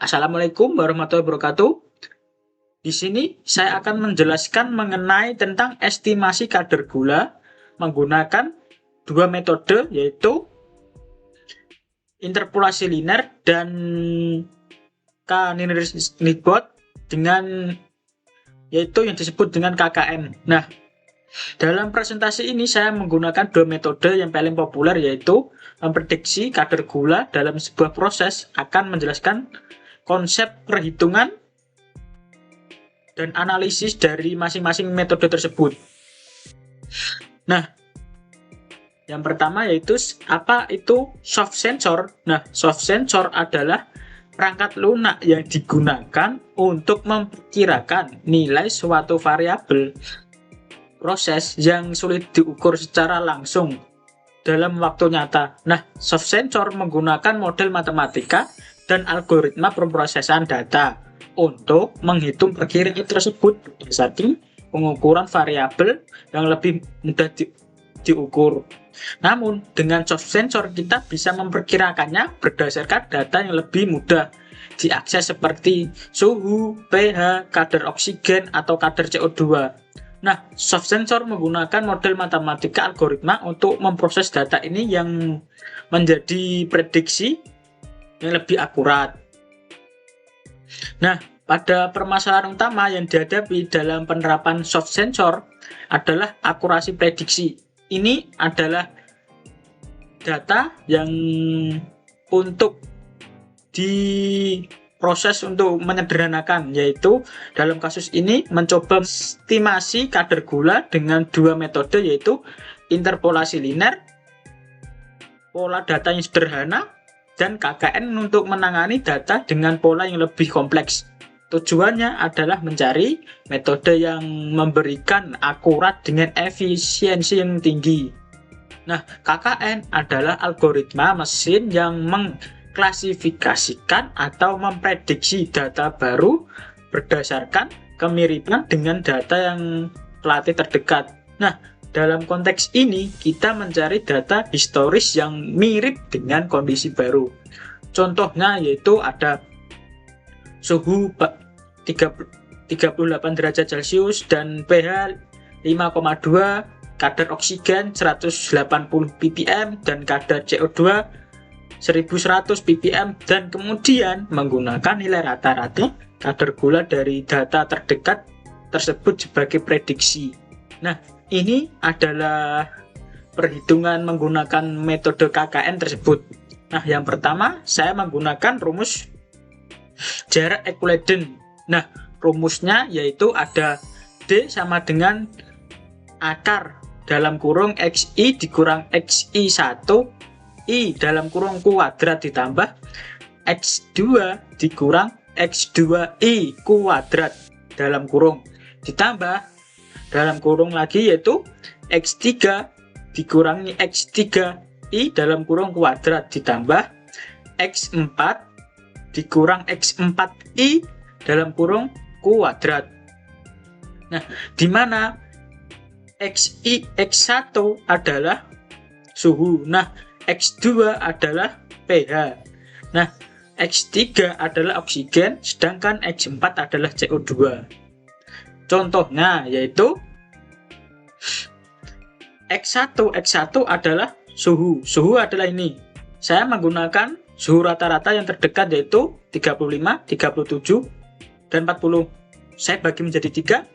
Assalamualaikum warahmatullahi wabarakatuh. Di sini saya akan menjelaskan mengenai tentang estimasi kadar gula menggunakan dua metode, yaitu interpolasi linear dan K-Nielsen dengan yaitu yang disebut dengan KKN. Nah, dalam presentasi ini saya menggunakan dua metode yang paling populer, yaitu memprediksi kadar gula dalam sebuah proses, akan menjelaskan konsep perhitungan dan analisis dari masing-masing metode tersebut. Nah, yang pertama yaitu apa itu soft sensor. Nah, soft sensor adalah perangkat lunak yang digunakan untuk memperkirakan nilai suatu variabel proses yang sulit diukur secara langsung dalam waktu nyata. Nah, soft sensor menggunakan model matematika dan algoritma pemrosesan data untuk menghitung perkiraan tersebut berdasarkan pengukuran variabel yang lebih mudah diukur. Namun, dengan soft sensor kita bisa memperkirakannya berdasarkan data yang lebih mudah diakses seperti suhu, pH, kadar oksigen, atau kadar CO2. Nah, soft sensor menggunakan model matematika algoritma untuk memproses data ini yang menjadi prediksi yang lebih akurat. Nah, pada permasalahan utama yang dihadapi dalam penerapan soft sensor adalah akurasi prediksi. Ini adalah data yang untuk diproses untuk menyederhanakan, yaitu dalam kasus ini mencoba estimasi kadar gula dengan dua metode, yaitu interpolasi linear, pola data yang sederhana, dan KKN untuk menangani data dengan pola yang lebih kompleks. Tujuannya adalah mencari metode yang memberikan akurat dengan efisiensi yang tinggi. Nah, KKN adalah algoritma mesin yang mengklasifikasikan atau memprediksi data baru berdasarkan kemiripan dengan data yang relatif terdekat. Nah, dalam konteks ini, kita mencari data historis yang mirip dengan kondisi baru. Contohnya yaitu ada suhu 38 derajat Celcius dan pH 5,2, kadar oksigen 180 ppm, dan kadar CO2 1100 ppm, dan kemudian menggunakan nilai rata-rata kadar gula dari data terdekat tersebut sebagai prediksi. Nah, ini adalah perhitungan menggunakan metode KKN tersebut. Nah, yang pertama saya menggunakan rumus jarak Euclidean. Nah, rumusnya yaitu ada D sama dengan akar dalam kurung XI dikurang XI1 I dalam kurung kuadrat ditambah X2 dikurang X2I kuadrat dalam kurung ditambah dalam kurung lagi yaitu X3 dikurangi X3I dalam kurung kuadrat ditambah X4 dikurang X4I dalam kurung kuadrat. Nah, di mana X1 adalah suhu. Nah, X2 adalah pH. Nah, X3 adalah oksigen, sedangkan X4 adalah CO2. Contohnya yaitu X1 adalah suhu. Suhu adalah ini. Saya menggunakan suhu rata-rata yang terdekat yaitu 35, 37, dan 40. Saya bagi menjadi 3,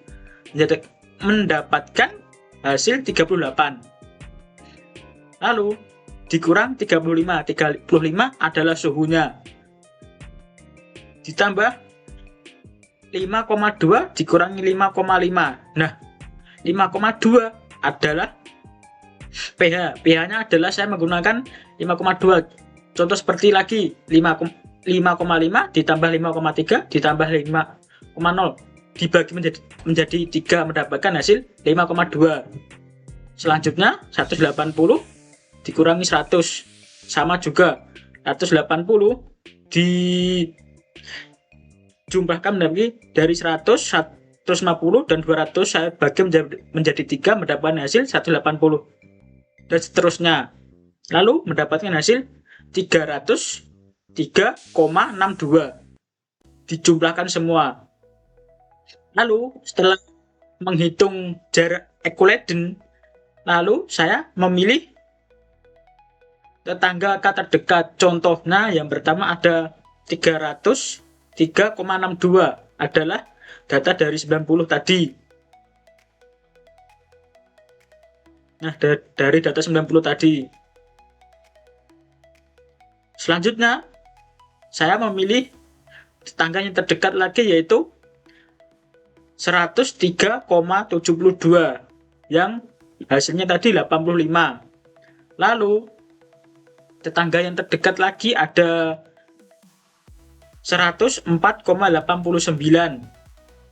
mendapatkan hasil 38. Lalu dikurang 35. 35 adalah suhunya. Ditambah 5,2 dikurangi 5,5. Nah, 5,2 adalah pH. pH-nya adalah saya menggunakan 5,2. Contoh seperti lagi 5,5 ditambah 5,3 ditambah 5,0 dibagi menjadi 3 mendapatkan hasil 5,2. Selanjutnya 180 dikurangi 100 sama juga 180 dijumlahkan dari 100, 150, dan 200 saya bagi menjadi 3 mendapatkan hasil 180 dan seterusnya. Lalu mendapatkan hasil 303,62. dijumlahkan semua. Lalu setelah menghitung jarak ekuivalen, lalu saya memilih tetangga angka terdekat. Contohnya yang pertama ada 303,62 adalah data dari 90 tadi. Nah, dari data 90 tadi. Selanjutnya, saya memilih tetangga yang terdekat lagi, yaitu 103,72 yang hasilnya tadi 85. Lalu tetangga yang terdekat lagi ada 104,89,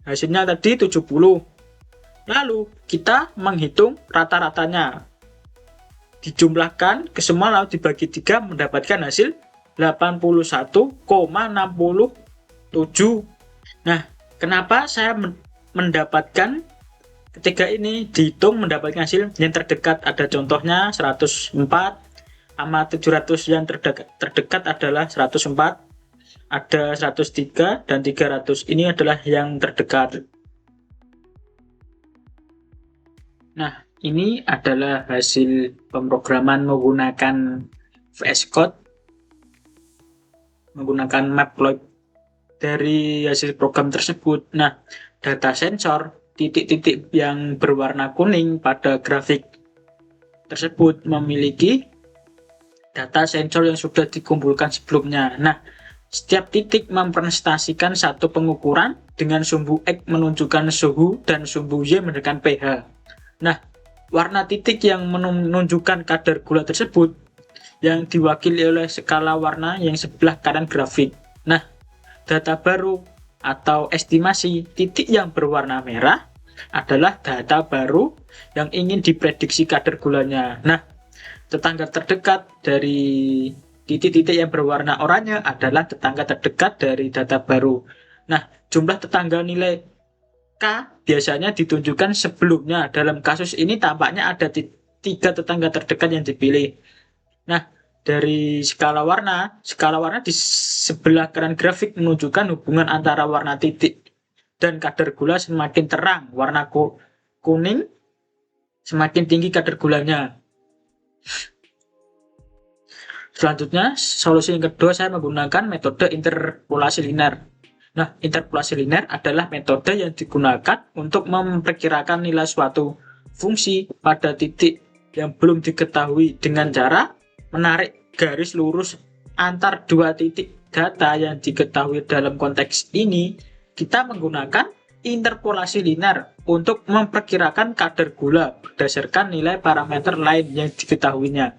hasilnya tadi 70. Lalu kita menghitung rata-ratanya, dijumlahkan ke semua lalu dibagi 3 mendapatkan hasil 81,67. Nah, kenapa saya mendapatkan ketiga ini dihitung mendapatkan hasil yang terdekat? Ada contohnya 104 sama 700, yang terdekat adalah 104, ada 103 dan 300. Ini adalah yang terdekat. Nah, ini adalah hasil pemrograman menggunakan VS Code, menggunakan Matplotlib dari hasil program tersebut. Nah, data sensor titik-titik yang berwarna kuning pada grafik tersebut memiliki data sensor yang sudah dikumpulkan sebelumnya. Nah, setiap titik merepresentasikan satu pengukuran dengan sumbu X menunjukkan suhu dan sumbu Y menunjukkan pH. Nah, warna titik yang menunjukkan kadar gula tersebut yang diwakili oleh skala warna yang sebelah kanan grafik. Nah, data baru atau estimasi titik yang berwarna merah adalah data baru yang ingin diprediksi kadar gulanya. Nah, tetangga terdekat dari titik-titik yang berwarna oranye adalah tetangga terdekat dari data baru. Nah, jumlah tetangga nilai K biasanya ditunjukkan sebelumnya. Dalam kasus ini tampaknya ada 3 tetangga terdekat yang dipilih. Nah, dari skala warna di sebelah kanan grafik menunjukkan hubungan antara warna titik dan kadar gula. Semakin terang warna kuning, semakin tinggi kadar gulanya. Selanjutnya, solusi yang kedua, saya menggunakan metode interpolasi linear. Nah, interpolasi linear adalah metode yang digunakan untuk memperkirakan nilai suatu fungsi pada titik yang belum diketahui dengan cara menarik garis lurus antar dua titik data yang diketahui. Dalam konteks ini, kita menggunakan interpolasi linear untuk memperkirakan kadar gula berdasarkan nilai parameter lain yang diketahuinya.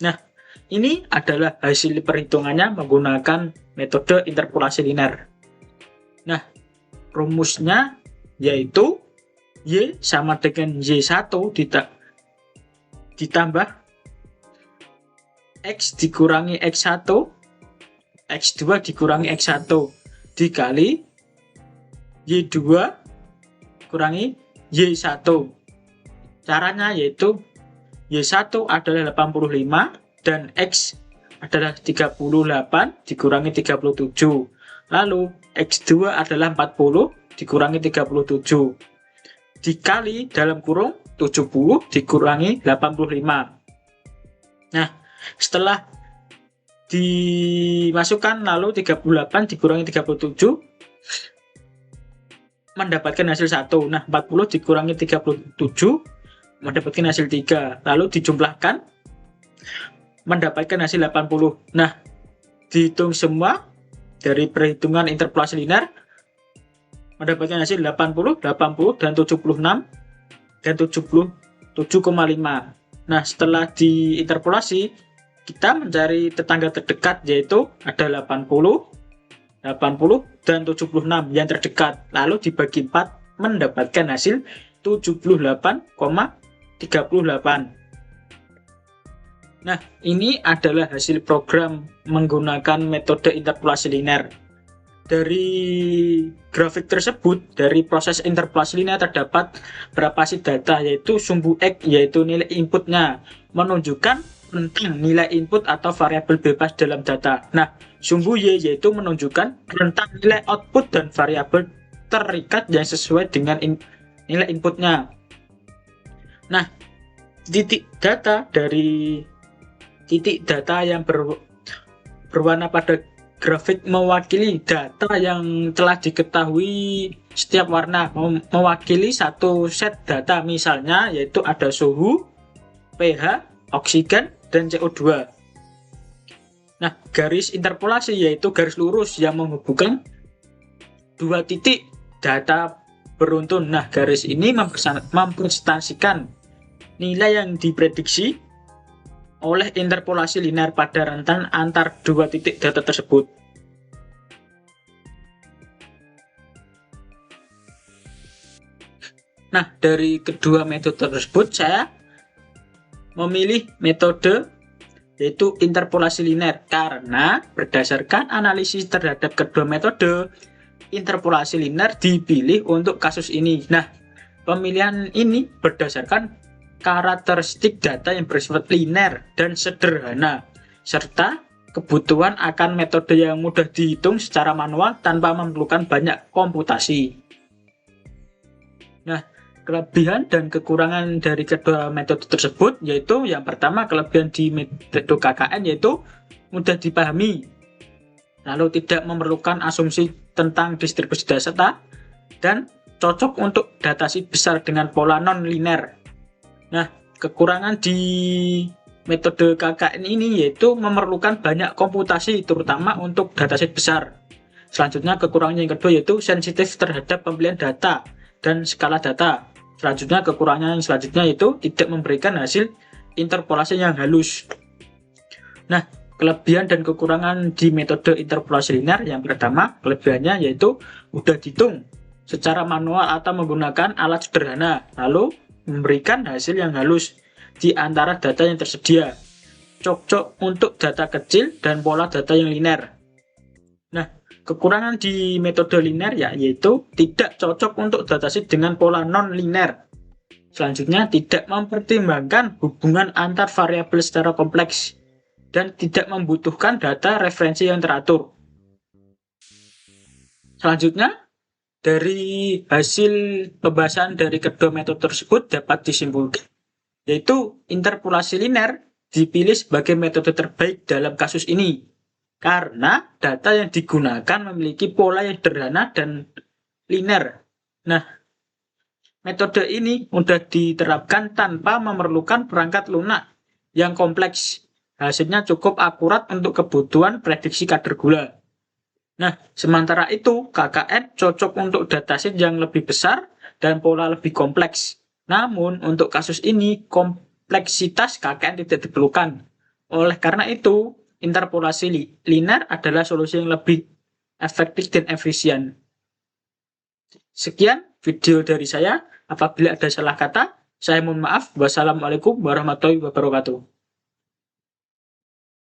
Nah, ini adalah hasil perhitungannya menggunakan metode interpolasi linear. Nah, rumusnya yaitu Y sama dengan Y1 ditambah X dikurangi X1, X2 dikurangi X1 dikali Y2 kurangi Y1. Caranya yaitu Y1 adalah 85 dan X adalah 38 dikurangi 37. Lalu X2 adalah 40 dikurangi 37. Dikali dalam kurung 70 dikurangi 85. Nah, setelah dimasukkan lalu 38 dikurangi 37 mendapatkan hasil 1. Nah, 40 dikurangi 37 mendapatkan hasil 3. Lalu dijumlahkan mendapatkan hasil 80. Nah, dihitung semua dari perhitungan interpolasi linear mendapatkan hasil 80, 80 dan 76 dan 77,5. Nah, setelah diinterpolasi kita mencari tetangga terdekat, yaitu ada 80, 80 dan 76 yang terdekat. Lalu dibagi 4 mendapatkan hasil 78,38. Nah, ini adalah hasil program menggunakan metode interpolasi linear. Dari grafik tersebut, dari proses interpolasi linear terdapat berapa sih data, yaitu sumbu X, yaitu nilai inputnya, menunjukkan rentang nilai input atau variabel bebas dalam data. Nah, sumbu Y yaitu menunjukkan rentang nilai output dan variabel terikat yang sesuai dengan nilai inputnya. Nah, titik data dari titik data yang berwarna pada grafik mewakili data yang telah diketahui setiap warna, mewakili satu set data, misalnya yaitu ada suhu, pH, oksigen, dan CO2. Nah, garis interpolasi yaitu garis lurus yang menghubungkan dua titik data beruntun. Nah, garis ini mempresentasikan nilai yang diprediksi oleh interpolasi linear pada rentang antar dua titik data tersebut. Nah, dari kedua metode tersebut saya memilih metode yaitu interpolasi linear karena berdasarkan analisis terhadap kedua metode, interpolasi linear dipilih untuk kasus ini. Nah, pemilihan ini berdasarkan karakteristik data yang bersifat linear dan sederhana, serta kebutuhan akan metode yang mudah dihitung secara manual tanpa memerlukan banyak komputasi. Nah, kelebihan dan kekurangan dari kedua metode tersebut yaitu yang pertama, kelebihan di metode KKN yaitu mudah dipahami, lalu tidak memerlukan asumsi tentang distribusi data, dan cocok untuk datasheet besar dengan pola non-linear. Nah, kekurangan di metode KKN ini yaitu memerlukan banyak komputasi, terutama untuk dataset besar. Selanjutnya, kekurangan yang kedua yaitu sensitif terhadap pemilihan data dan skala data. Selanjutnya, kekurangan yang selanjutnya yaitu tidak memberikan hasil interpolasi yang halus. Nah, kelebihan dan kekurangan di metode interpolasi linear yang pertama, kelebihannya yaitu mudah dihitung secara manual atau menggunakan alat sederhana, lalu memberikan hasil yang halus di antara data yang tersedia, cocok untuk data kecil dan pola data yang linear. Nah, kekurangan di metode linear yaitu tidak cocok untuk dataset dengan pola non-linear. Selanjutnya, tidak mempertimbangkan hubungan antar variabel secara kompleks dan tidak membutuhkan data referensi yang teratur. Selanjutnya, dari hasil pembahasan dari kedua metode tersebut dapat disimpulkan yaitu interpolasi linear dipilih sebagai metode terbaik dalam kasus ini karena data yang digunakan memiliki pola yang sederhana dan linear. Nah, metode ini mudah diterapkan tanpa memerlukan perangkat lunak yang kompleks. Hasilnya cukup akurat untuk kebutuhan prediksi kadar gula. Nah, sementara itu KKN cocok untuk dataset yang lebih besar dan pola lebih kompleks. Namun, untuk kasus ini kompleksitas KKN tidak diperlukan. Oleh karena itu, interpolasi linear adalah solusi yang lebih efektif dan efisien. Sekian video dari saya. Apabila ada salah kata, saya mohon maaf. Wassalamualaikum warahmatullahi wabarakatuh.